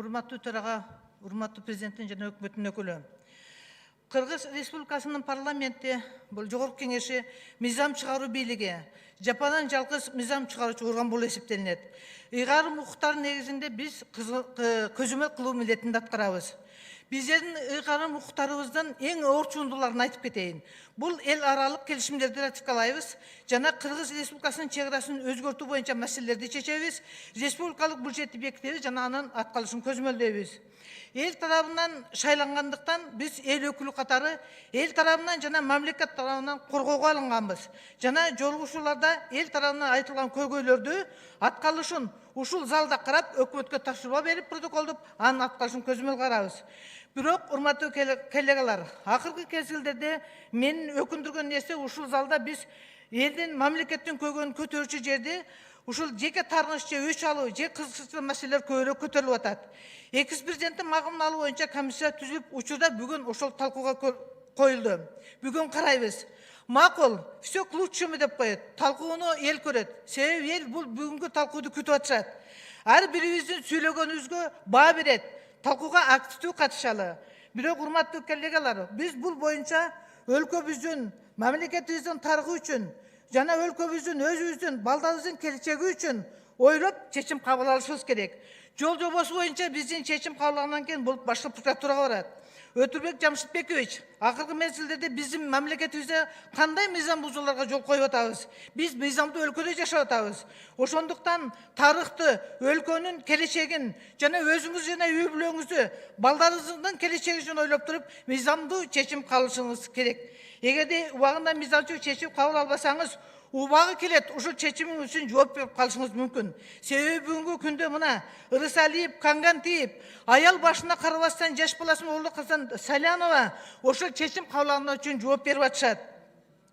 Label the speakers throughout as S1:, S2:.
S1: Урматтуу төраға, урматтуу президенттин жана өкмөттүн өкүлү. Кыргыз Республикасынын парламенти, бул жогорку кеңеши мыйзам чыгаруу бийлиги, жападан жалгыз мыйзам чыгаруучу орган болуп эсептелинет. Ыйгарым укуктардын негизинде биз көзөмөл кылуу милдетин аткарабыз. Биздердин ыйгарым укуктарыбыздын эң оор чугундуларын айтып кетейин. Бул эл аралык келишимдерди ратификалайбыз жана Кыргыз Республикасынын чек арасын өзгөртүү боюнча маселелерди чечебиз, республикалык бюджетти бекитебиз жана анын аткарылышын көзөмөлдөйбүз. Эл тарабынан шайлангандыктан биз эл өкүлү катары эл тарабынан жана мамлекет тарабынан коргоого алынганбыз. Жана жолугушууларда эл тарабынан айтылган көйгөйлөрдү аткарылышын ушул залда карап өкмөткө тапшырма берип протоколдоп анын аткарылышын көзөмөл карабыз. Бирок, урматтуу коллегалар, акыркы кезгилерде менин өкүндүргөн нерсе ушул залда биз элдин мамлекеттин көйгөйүн көтөрүүчү жерде ушул жеке тарыныш же өч алуу же кызыкчылык маселелер көбүрөөк көтөрүлүп атат. Экс президенттин магымын алуу боюнча комиссия түзүлүп, учурда бүгүн ошол талкууга коюлду. Бүгүн карайбыз. Макул, все к лучшему деп коет. Талкууну эл көрөт. Себеби эл бул бүгүнкү талкууду күтүп атышат. Ар бирибиздин сүйлөгөнүбүзгө баа берет. Талкууга активдүү катышалы. Бирок, урматтуу коллегалар, биз бул боюнча өлкөбүздүн, мамлекетибиздин тарыхы үчүн жана өлкөбүздүн, өзүбүздүн, балдарыбыздын келечеги үчүн ойлоп чечим кабыл алышыбыз керек. Жол жобосу боюнча биздин чечим кабылдангандан кийин бул башкы прокуратурага барат. Өтүрбек Жамшитбекович, акыркы мезгилдерде биздин мамлекетибизде кандай мыйзам бузууларга жол коюп атабыз? Биз мыйзамдуу өлкөдө жашап атабыз. Ошондуктан тарыхты, өлкөнүн келечегин жана өзүңүз жана үй бүлөңүздү, балдарыңыздын келечеги үчүн ойлоп туруп, мыйзамдуу чечим кабылышыңыз керек. Эгерде убагында мыйзамчу чечим кабыл албасаңыз, убагы келет, ушул чечимиң үчүн жооп берип калышыңыз мүмкүн. Себеби бүгүнкү күндө мына Ырысалиев, Кангантиев, аял башына карабастан жаш баласын оолу кылган Салянова ошол чечим кабыл алган үчүн жооп берип атышат.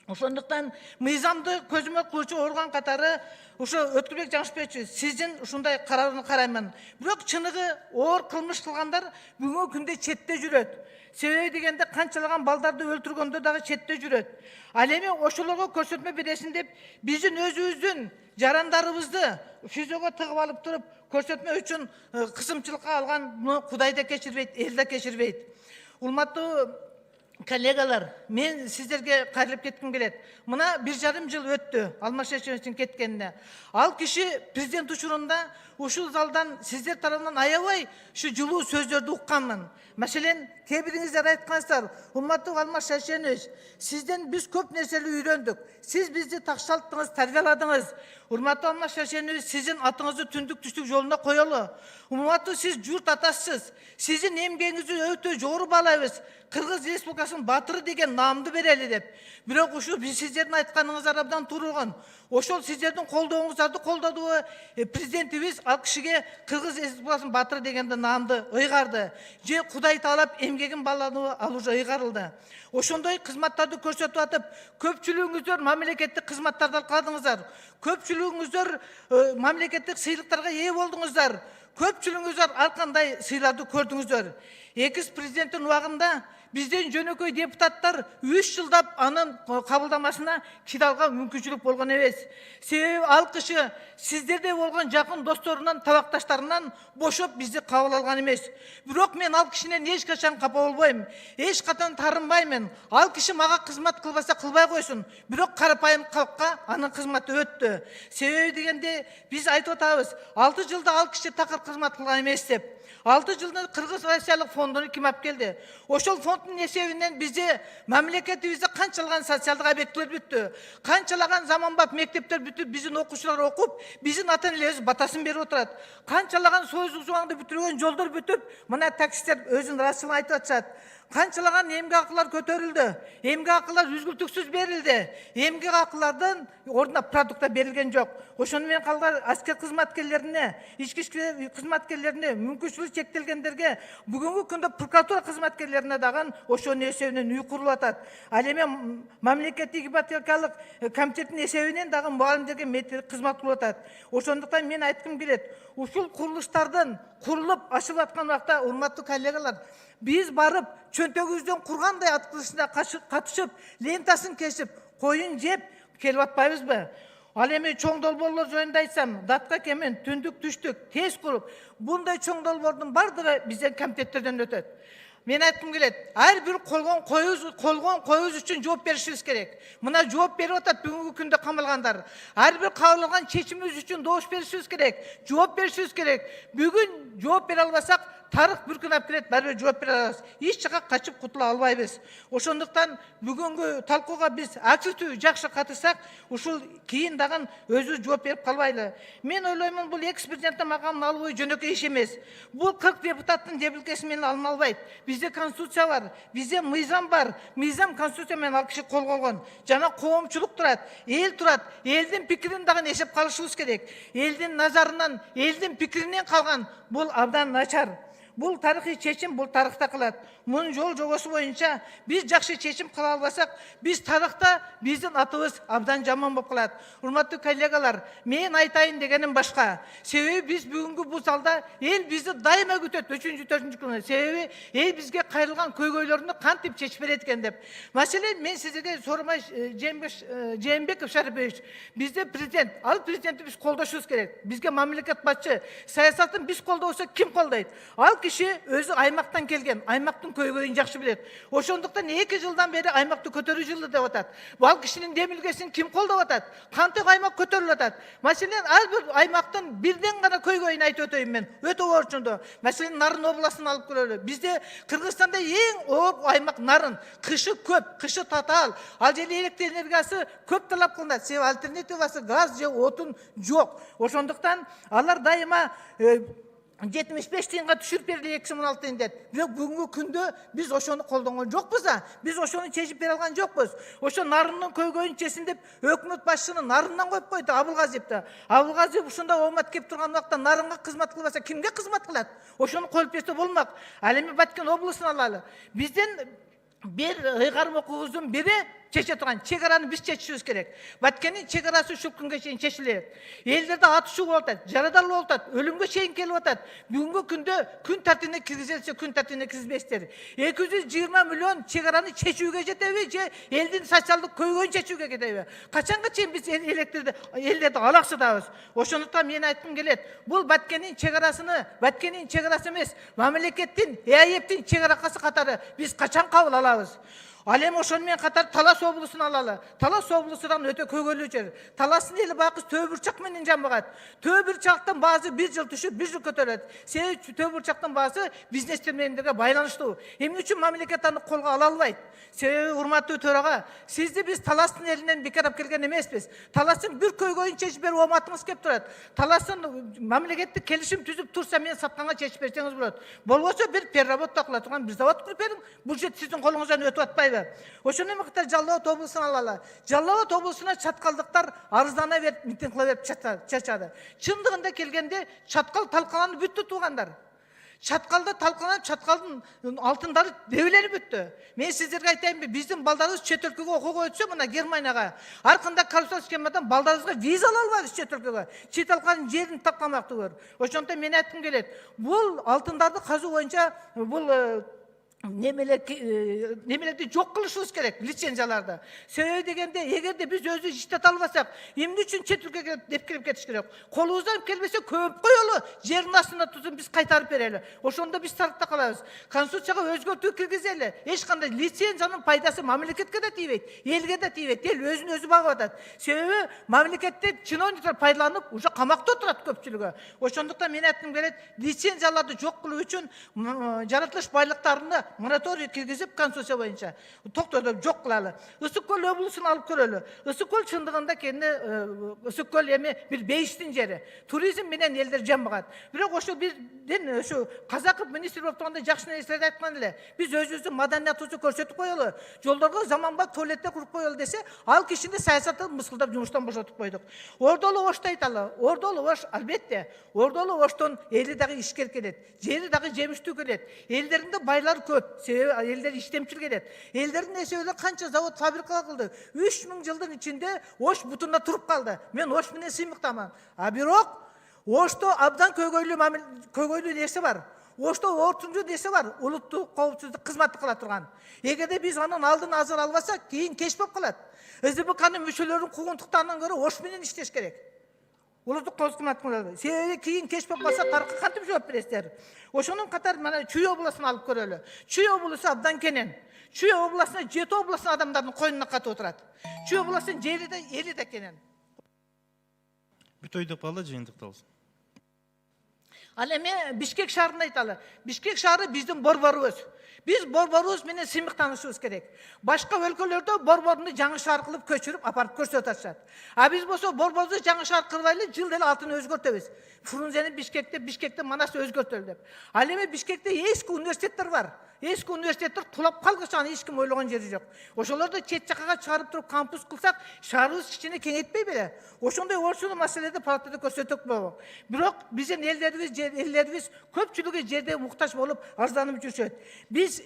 S1: Ошондуктан мыйзамды көзөмөл кылуучу орган катары ошо Өтүрбек Жамшитбекович, сиздин ушундай карарыңызды карайман. Бирок чыныгы оор кылмыш кылгандар бүгүнкү күндө четте жүрөт. Себеби дегенде канчалаган балдарды өлтүргөндө дагы четте жүрөт. Ал эми ошолорго көрсөтмө бересин деп биздин өзүбүздүн жарандарыбызды физого тыгып алып туруп көрсөтмө үчүн кысымчылыкка алган Кудай да кечирбейт, эл да кечирбейт. Урматтуу коллегалар, мен сиздерге кайрылып кетким келет. Мына 1,5 жыл өттү Алмаз Шешеновичтин кеткенине. Ал киши президент учурунда ушул залдан сиздер тарабынан аябай ушу жылуу сөздөрдү укканмын. Мәселен, кээ-бириңиздер айткансыздар, урматтуу Алмаз Шешенович, сизден биз көп нерсени үйрөндүк. Сиз бизди такшалттыңыз, тарбияладыңыз. Урматтуу Алмаз Шешенович, сиздин атыңызды түндүк түштүк жолуна коелу. Урматтуу, сиз журт атасыз. Сиздин эмгегиңизди өтө жогору баалайбыз. Кыргыз Республикасынын батыры деген наамды берели деп. Бирок ушу биз сиздердин айтканыңыздар абдан турган. Ошол сиздердин колдооңуздарды колдоду президентибиз ал кишиге Кыргыз Республикасынын батыры дегенде наамды ыйгарды. Же Кудай таалап эмгегин баалануу ал уже ыйгарылды. Ошондой кызматтарды көрсөтүп атып, көпчүлүгүңүздөр мамлекеттик кызматтарды алкадыңыздар. Көпчүлүгүңүздөр мамлекеттик сыйлыктарга ээ болдуңуздар. Көпчүлүгүңүздөр ар кандай сыйларды көрдүңүздөр. Экс президенттин убагында бизден жөнөкөй депутаттар 3 жылдап анын кабылдамасына кидалга мүмкүнчүлүк болгон эмес. Себеби ал киши сиздерде болгон жакын досторунан, табакташтарынан бошоп бизди кабыл алган эмес. Бирок мен ал кишинен эч качан капа болбойм, эч качан тарынбаймын. Ал киши мага кызмат кылбаса кылбай койсун. Бирок карапайым калкка анын кызматы өттү. Себеби дегенде биз айтып атабыз, 6 жылда ал киши такыр кызмат кылган эмес деп. 6 жылда Кыргыз Россиялык фондуну ким алып келди? Ошол фонддун эсебинен бизде мамлекетибизде канчалаган социалдык объектилер бүттү. Канчалаган заманбап мектептер бүтүп, биздин окуучулар окуп, биздин ата-энелерибиз батасын берип отурат. Канчалаган союздук зубаңды бүтүргөн жолдор бүтүп, мына таксисттер өзүнүн расчылыгын айтып атышат. Канчалаган эмгек акылар көтөрүлдү. Эмгек акылар үзгүлтүксүз берилди. Эмгек акылардын ордуна продукта берилген жок. Ошону менен калган аскер кызматкерлерине, ички иштер кызматкерлерине, мүмкүнчүлүгү чектелгендерге, бүгүнкү күндө прокуратура кызматкерлерине дагы ошонун эсебинен үй курулуп атат. Ал эми мамлекеттик ипотекалык комитеттин эсебинен дагы мугалимдерге медиктик кызмат кылып атат. Ошондуктан мен айткым келет, ушул курулуштардын курулуп ашып аткан убакта, урматтуу коллегалар, биз барып чөнтөгүбүздөн кургандай аткылышына катышып, лентасын кесип, коюн жеп келип атпайбызбы? Ал эми чоң долбоорлор жөнүндө айтсам, датка кемен түндүк түштүк тез куруп, bunday чоң долбоордун бардыгы бизден комитеттерден өтөт. Мен айткым келет, ар бир колгон коюбуз үчүн жооп беришибиз керек. Мына жооп берип атат бүгүнкү күндө камалгандар. Ар бир кабыл алган чечимибиз үчүн добуш беришибиз керек, жооп беришибиз керек. Бүгүн жооп бере албасак, тарых bir күн алып келет, барбыр жооп бере алабыз. Эч жака качып кутула албайбыз. Ошондуктан бүгүнкү талкууга биз активдүү жакшы катышсак, ушул кийин дагы өзүбүз жооп берип калбайлы. Мен ойлоймун, бул экс-президенттин макамын алуу жөнөкөй иш эмес. Бул 40 депутаттын жебилкеси менен алына албайт. Bizde konstitusiya var, bizde mizam var. Mizam konstitusiya menен ал киши кол койгон. Жана коомчулук турат, эл турат. Элдин пикирин дагы эсеп калышыбыз керек. Элдин назарынан, элдин пикиринен калган бул абдан начар. Бул тарыхый чечим, бул тарыхта кылат. Мунун жол жобосу боюнча биз жакшы чечим кыла албасак, биз тарыхта биздин атыбыз абдан жаман болуп калат. Урматтуу коллегалар, мен айтайын дегеним башка. Себеби биз бүгүнкү бул залда эл бизди дайыма күтөт 3-4 күнү. Себеби эл бизге кайрылган көйгөйлөрүнү кантип чечип берет экен деп. Маселен, мен сиздерге сурамай, Жээнбеков Шарипович, бизде президент, ал президентти биз колдошубуз керек. Бизге мамлекет башчы, саясатын биз колдобосок ким колдойт? Ал киши өзү аймактан келген, аймактын көйгөйүн жакшы билет. Ошондуктан 2 жылдан бери аймакты көтөрүү жылы деп атат. Ал кишинин демилгесин ким колдоп атат? Кантип аймак көтөрүлүп атат? Маселен, ар бир аймактын бирден гана көйгөйүн айтып өтөйүн мен. Өтө орчундо. Маселен, Нарын областын алып көрөлү. Бизде Кыргызстанда эң оор аймак Нарын. Кышы көп, кышы татаал. Ал жерде электр энергиясы көп талап кылынат. Себеби альтернативасы газ же отун жок. Ошондуктан алар дайыма 75 тыйынга түшүрүп берили 2016 тыйын деп. Бирок бүгүнкү күндө биз ошону колдонгон жокпуз да. Биз ошону чечип бере алган жокпуз. Ошо Нарындын көйгөйүн чечсин деп өкмөт башчыны Нарындан коюп койду Абылгазиевди. Абылгазиев ушунда оомат кеп турган убакта Нарынга кызмат кылбаса кимге кызмат кылат? Ошону коюп берсе болмок. Ал эми Баткен облусун алалы. Бизден бир ыйгарым окуубуздун бири чече турган чек араны биз чечишибиз керек. Баткендин чек арасы ушул күнгө чейин чечилет. Элдерде атышуу болуп атат, жарадал болуп атат, өлүмгө чейин келип атат. Бүгүнкү күндө күн тартибине киргизилсе, күн тартибине киргизбейсиздер. 220 миллион чек араны чечүүгө жетеби же элдин социалдык көйгөйүн чечүүгө кетеби? Качанга чейин биз элдерди алаксытабыз? Ошондуктан мен айткым келет. Бул Баткендин чек арасы эмес, мамлекеттин, ЭАЭПтин чек аракасы катары биз качан кабыл алабыз? Ал эми ошону менен катар Талас облусун алалы. Талас облусунан өтө көйгөйлүү жер. Таластын эли бакыс Төө бурчак менен жамбагат. Төө бурчактын баасы 1 жыл түшүп, 1 жыл көтөрөт. Себеби Төө бурчактын баасы бизнестер менендерге байланыштуу. Эмне үчүн мамлекет аны колго ала албайт? Себеби урматтуу төрага, сизди биз Таластын элинен бекарап келген эмеспиз. Таластын бир көйгөйүн чечип берип ооматыңыз кеп турат. Таластын мамлекеттик келишим түзүп турса мен сатканга чечип берсеңиз болот. Болбосо бир переработка кыла турган бир завод куруп бериң. Бул жер сиздин колуңуздан өтүп атпайбы? Ошону эми катар Жалал Абад облусун алалы. Жалал Абад облусуна чаткалдыктар арыздана берип, митинг кыла берип чачады. Чындыгында келгенде чаткал талкаланып бүттү туугандар. Чаткалда талкаланып, чаткалдын алтындары дебеленип бүттү. Мен сиздерге айтайынбы, биздин балдарыбыз чет өлкөгө окууга өтсө, мына Германияга, аркында коррупция схемадан балдарыбызга виза ала албайбыз чет өлкөгө. Чет алканын жерин тапкамактуу көр. Ошондуктан мен айткым келет. Бул алтындарды казуу боюнча бул немелерди жок кылышыбыз керек, лицензияларды. Себеби дегенде, эгерде биз өзүбүз иштете албасак, эмне үчүн чет өлкөгө деп кирип кетиш керек? Колубуздан келбесе көп коелу, жердин астында турсун биз кайтарып берели. Ошондо биз тарыхта калабыз. Конституцияга өзгөртүү киргизели. Эч кандай лицензиянын пайдасы мамлекетке да тийбейт, элге да тийбейт. Эл өзүн өзү багып атат. Себеби мамлекетте чиновниктер пайдаланып, уже камакта отурат көпчүлүгү. Ошондуктан мен айткым келет, лицензияларды жок кылуу үчүн жаратылыш байлыктарына мораторий киргизип конституция боюнча токтотуп жок кылалы. Ысык көл облусун алып көрөлү. Ысык көл чындыгында кенде Ысык көл эми бир бейиштин жери. Туризм менен элдер жамбагат. Бирок ошо бирден ошо Казаков министр болуп турганда жакшы нерселерди айткан эле. Биз өзүбүздүн маданиятыбызды көрсөтүп коелу. Жолдорго заманбап туалеттер куруп коелу десе, ал кишини саясаттан мыскылдап жумуштан бошотуп койдук. Ордолу Ошто айталы. Ордолу Ош албетте. Ордолу Оштон эли дагы ишкер келет. Жери дагы жемиштүү келет. Элдеринде байлар көп. Себеби элдер иштемчил келет. Элдердин эсебинде канча завод, фабрика кылды. 3000 жылдын ичинде Ош бутунда туруп калды. Мен Ош менен сыймыктаман. А бирок Ошто абдан көйгөйлүү нерсе бар. Ошто ортунчу десе бар, улуттук коопсуздук кызматы кыла турган. Эгерде биз анын алдын азыр албасак, кийин кеч болуп калат. СДПКнын мүчөлөрүнүн куугунтуктарынан көрө ош менен иштеш керек. Улуттук коопсуздук кызматы. Себеби кийин кеч болуп калса тарыкка кантип жооп бересиздер? Ошонун катары мына Чүй областын алып көрөлү. Чүй облусу абдан кенен. Чүй областына 7 областын адамдардын койнуна катып отурат. Чүй областынын жери да эли да кенен.
S2: Бүт ойдоп калды, жыйынтыкталсын.
S1: Ал эми Бишкек шаарын айталы. Бишкек шаары биздин борборубуз. Биз борборубуз менен сыймыктанышыбыз керек. Башка өлкөлөрдө борборду жаңы шаар кылып көчүрүп апарып көрсөтүп атышат. А биз болсо борборду жаңы шаар кылбайлы, жыл эле атын өзгөртөбүз. Фрунзени Бишкекте Манасты өзгөртөлү деп. Ал эми Бишкекте эски университеттер бар. Эски университеттер кулап калгыча аны эч ким ойлогон жери жок. Ошолорду чет жакка чыгарып туруп кампус кылсак, шаарыбыз кичине кеңейтпей беле? Ошондой орчулуу маселеде палатада көрсөтөк болобу. Бирок биздин элдерибиз көпчүлүгү жерде муктаж болуп арызданып жүрүшөт. Биз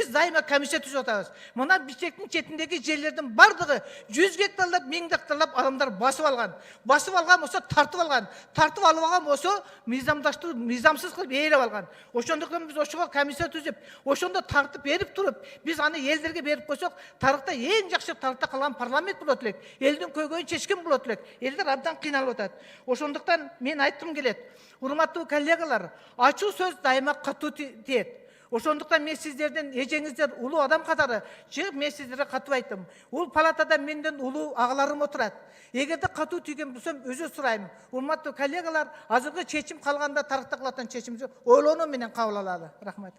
S1: дайыма комиссия түзүп атабыз. Мына Бишкектин четиндеги жерлердин бардыгы 100 гектарлап, 1000 гектарлап адамдар басып алган. Басып алган болсо тартып алган. Тартып алып алган болсо мыйзамсыз кылып ээлеп алган. Ошондуктан биз ошого комиссия түзүп, ошондо тартып берип туруп, биз аны элдерге берип койсок, тарыхта эң жакшы тарыхта калган парламент болот элек. Элдин көйгөйүн чечкен болот элек. Элдер абдан кыйналып атат. Ошондуктан мен айткым келет. Урматтуу коллегалар, ачуу сөз дайыма катуу тиет. Ошондуктан мен сиздерден эжеңиздер улуу адам катары чыгып мен сиздерге катып айттым. Бул палатада менден улуу агаларым отурат. Эгерде катуу тийген болсом өзү сурайм. Урматтуу коллегалар, азыркы чечим калганда тарыхта кылатын чечимди ойлонуу менен кабыл алалы. Рахмат.